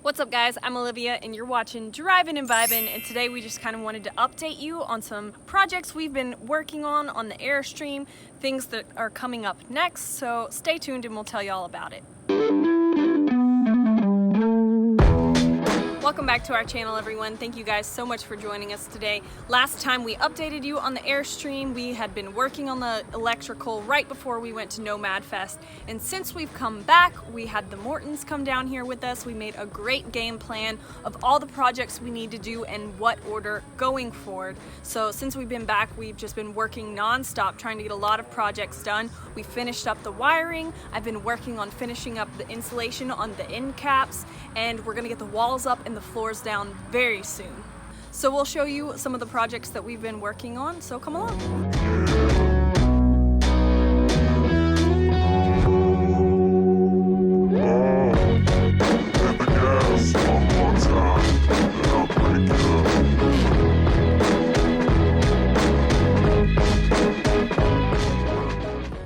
What's up guys, I'm Olivia and you're watching Drivin and Vibin, and today we just kind of wanted to update you on some projects we've been working on the Airstream, things that are coming up next, so stay tuned and we'll tell you all about it. Welcome back to our channel everyone. Thank you guys so much for joining us today. Last time we updated you on the Airstream, we had been working on the electrical right before we went to Nomad Fest, and since we've come back, we had the Mortons come down here with us. We made a great game plan of all the projects we need to do and what order going forward. So since we've been back, we've just been working non-stop trying to get a lot of projects done. We finished up the wiring. I've been working on finishing up the insulation on the end caps, and we're gonna get the walls up and the floors down very soon. So we'll show you some of the projects that we've been working on, so come along.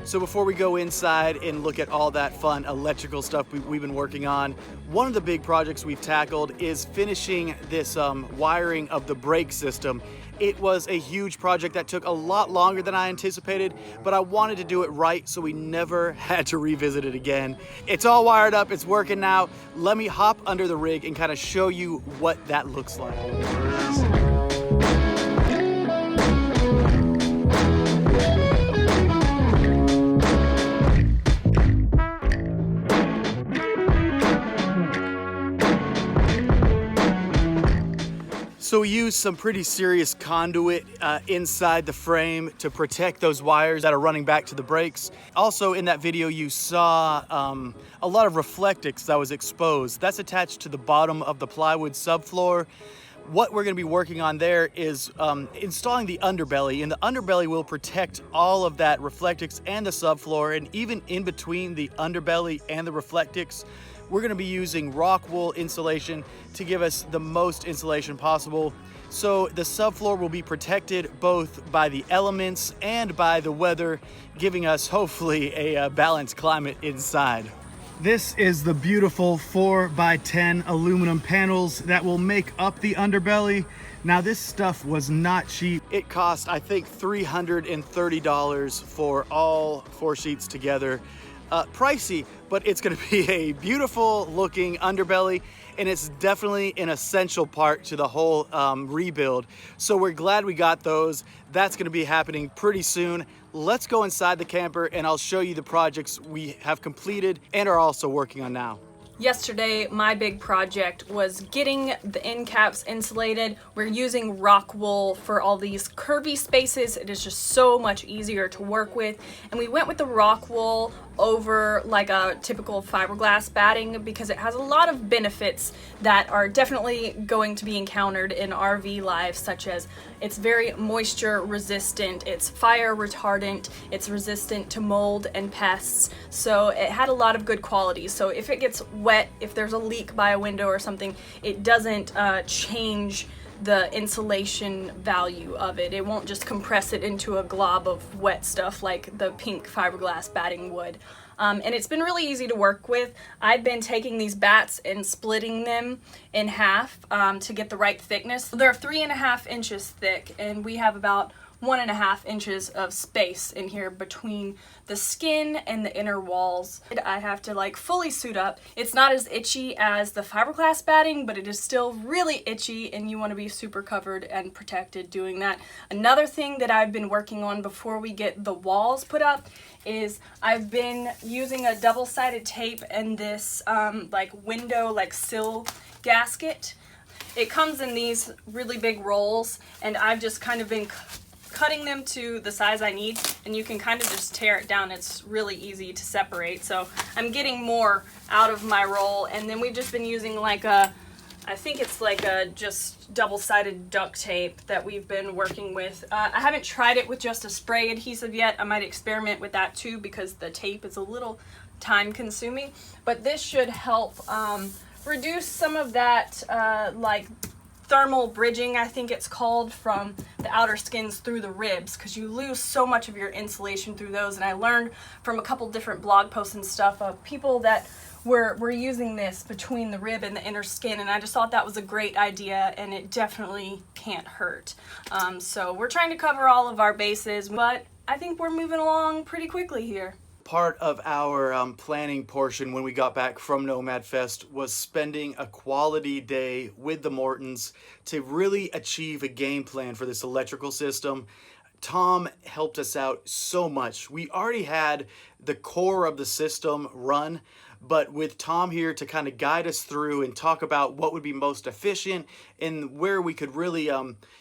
So before we go inside and look at all that fun electrical stuff we've been working on, one of the big projects we've tackled is finishing this wiring of the brake system. It was a huge project that took a lot longer than I anticipated, but I wanted to do it right so we never had to revisit it again. It's all wired up, it's working now. Let me hop under the rig and kind of show you what that looks like. So we used some pretty serious conduit inside the frame to protect those wires that are running back to the brakes. Also in that video you saw a lot of reflectix that was exposed. That's attached to the bottom of the plywood subfloor. What we're going to be working on there is installing the underbelly, and the underbelly will protect all of that reflectix and the subfloor, and even in between the underbelly and the reflectix, we're going to be using rock wool insulation to give us the most insulation possible. So the subfloor will be protected both by the elements and by the weather, giving us hopefully a balanced climate inside. This is the beautiful 4x10 aluminum panels that will make up the underbelly. Now this stuff was not cheap. It cost, I think, $330 for all 4 sheets together. Pricey, but it's gonna be a beautiful looking underbelly, and it's definitely an essential part to the whole rebuild. So we're glad we got those. That's gonna be happening pretty soon. Let's go inside the camper and I'll show you the projects we have completed and are also working on now. Yesterday, my big project was getting the end caps insulated. We're using rock wool for all these curvy spaces. It is just so much easier to work with. And we went with the rock wool over like a typical fiberglass batting because it has a lot of benefits that are definitely going to be encountered in RV life, such as it's very moisture resistant, it's fire retardant, it's resistant to mold and pests. So it had a lot of good qualities. So if it gets wet, if there's a leak by a window or something, it doesn't change the insulation value of it. It won't just compress it into a glob of wet stuff like the pink fiberglass batting would. And it's been really easy to work with. I've been taking these bats and splitting them in half to get the right thickness. They're 3.5 inches thick, and we have about 1.5 inches of space in here between the skin and the inner walls. I have to like fully suit up. It's not as itchy as the fiberglass batting, but it is still really itchy, and you want to be super covered and protected doing that. Another thing that I've been working on before we get the walls put up is I've been using a double-sided tape and this like window like sill gasket. It comes in these really big rolls, and I've just kind of been cutting them to the size I need, and you can kind of just tear it down. It's really easy to separate. So I'm getting more out of my roll, and then we've just been using like a, I think it's like a just double-sided duct tape that we've been working with. I haven't tried it with just a spray adhesive yet. I might experiment with that too because the tape is a little time consuming, but this should help reduce some of that like thermal bridging, I think it's called, from the outer skins through the ribs, because you lose so much of your insulation through those. And I learned from a couple different blog posts and stuff of people that we're using this between the rib and the inner skin, and I just thought that was a great idea, and it definitely can't hurt. So we're trying to cover all of our bases, but I think we're moving along pretty quickly here. Part of our planning portion when we got back from Nomad Fest was spending a quality day with the Mortons to really achieve a game plan for this electrical system. Tom helped us out so much. We already had the core of the system run, but with Tom here to kind of guide us through and talk about what would be most efficient and where we could really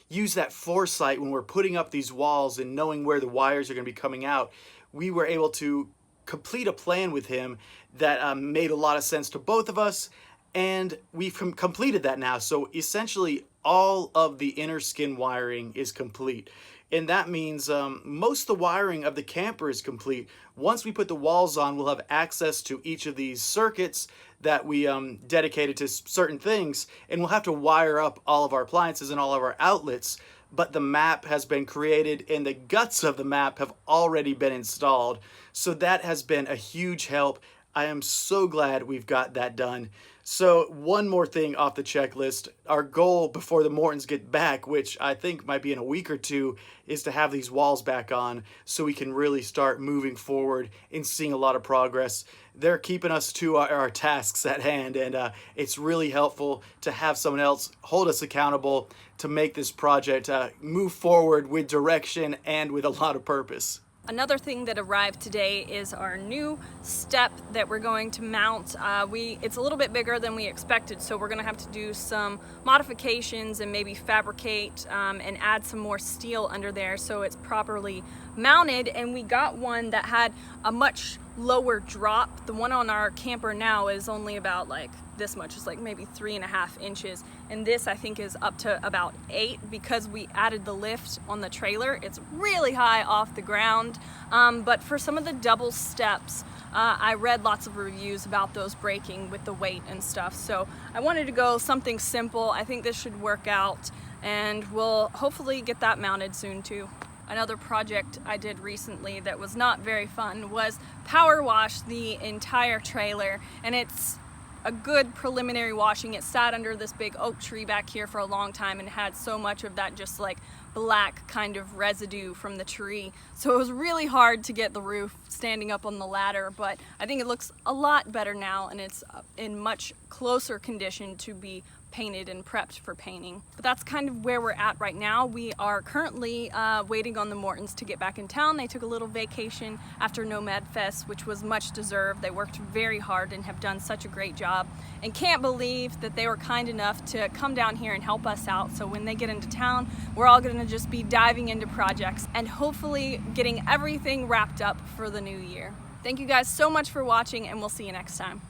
use that foresight when we're putting up these walls and knowing where the wires are going to be coming out, we were able to complete a plan with him that made a lot of sense to both of us, and we've completed that now. So essentially all of the inner skin wiring is complete, and that means most of the wiring of the camper is complete. Once we put the walls on, we'll have access to each of these circuits that we dedicated to certain things, and we'll have to wire up all of our appliances and all of our outlets. But the map has been created and the guts of the map have already been installed. So that has been a huge help. I am so glad we've got that done. So one more thing off the checklist. Our goal before the Mortons get back, which I think might be in a week or two, is to have these walls back on so we can really start moving forward and seeing a lot of progress. They're keeping us to our tasks at hand, and it's really helpful to have someone else hold us accountable to make this project move forward with direction and with a lot of purpose. Another thing that arrived today is our new step that we're going to mount. It's a little bit bigger than we expected, so we're going to have to do some modifications and maybe fabricate and add some more steel under there so it's properly mounted. And we got one that had a much lower drop. The one on our camper now is only about like this much. It's like maybe 3.5 inches, and this I think is up to about 8 because we added the lift on the trailer. It's really high off the ground, but for some of the double steps, I read lots of reviews about those breaking with the weight and stuff, so I wanted to go something simple. I think this should work out, and we'll hopefully get that mounted soon too. Another project I did recently that was not very fun was power wash the entire trailer, and it's a good preliminary washing. It sat under this big oak tree back here for a long time and had so much of that just like black kind of residue from the tree. So it was really hard to get the roof standing up on the ladder, but I think it looks a lot better now, and it's in much closer condition to be painted and prepped for painting. But that's kind of where we're at right now. We are currently waiting on the Mortons to get back in town. They took a little vacation after Nomad Fest, which was much deserved. They worked very hard and have done such a great job, and can't believe that they were kind enough to come down here and help us out. So when they get into town, we're all going to just be diving into projects and hopefully getting everything wrapped up for the new year. Thank you guys so much for watching, and we'll see you next time.